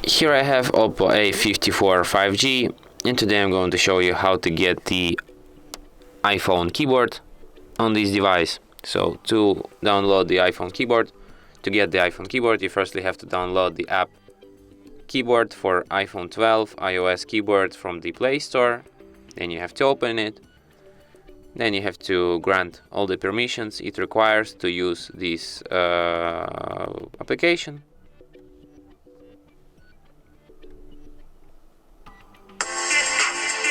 Here I have OPPO A54 5G, and today I'm going to show you how to get the iPhone keyboard on this device. So to download the iPhone keyboard, to get the iPhone keyboard, you firstly have to download the app Keyboard for iPhone 12 iOS keyboard from the Play Store. Then you have to open it. Then you have to grant all the permissions it requires to use this application.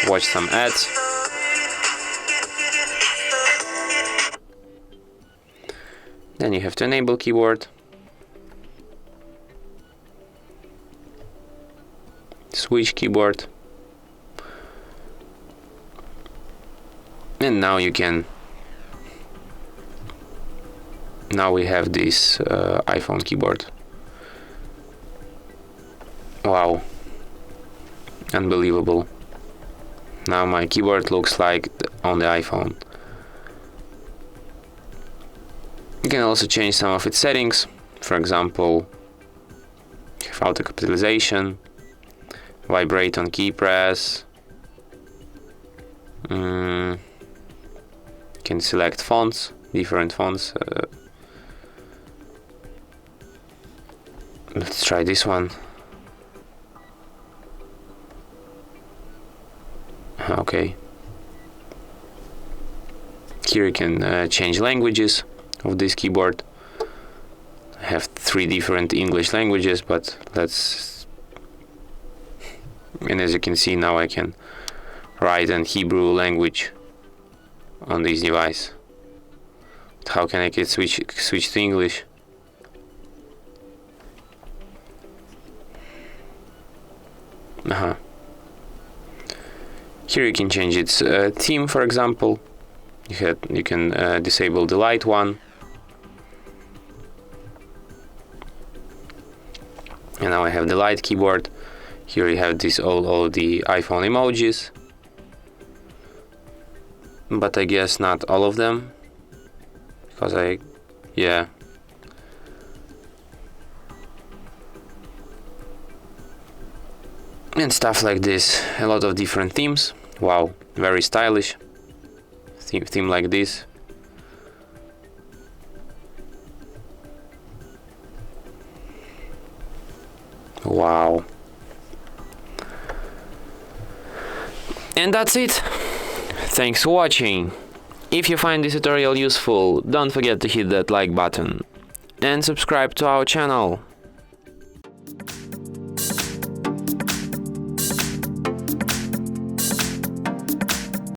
Watch some ads. Then you have to enable keyboard. Switch keyboard. And now you can. Now we have this iPhone keyboard. Wow. Unbelievable. Now my keyboard looks like on the iPhone. You can also change some of its settings. For example, auto capitalization, vibrate on key press. You can select fonts, different fonts. Let's try this one. Okay. Here you can change languages of this keyboard. I have 3 different English languages, but let's. And as you can see, now I can write in Hebrew language on this device. How can I get switch to English? Here you can change its theme, for example. You can disable the light one. And now I have the light keyboard. Here you have this all the iPhone emojis. But I guess not all of them. Because yeah. And stuff like this. A lot of different themes. Wow, very stylish. Theme like this. Wow. And that's it. Thanks for watching. If you find this tutorial useful, don't forget to hit that like button and subscribe to our channel.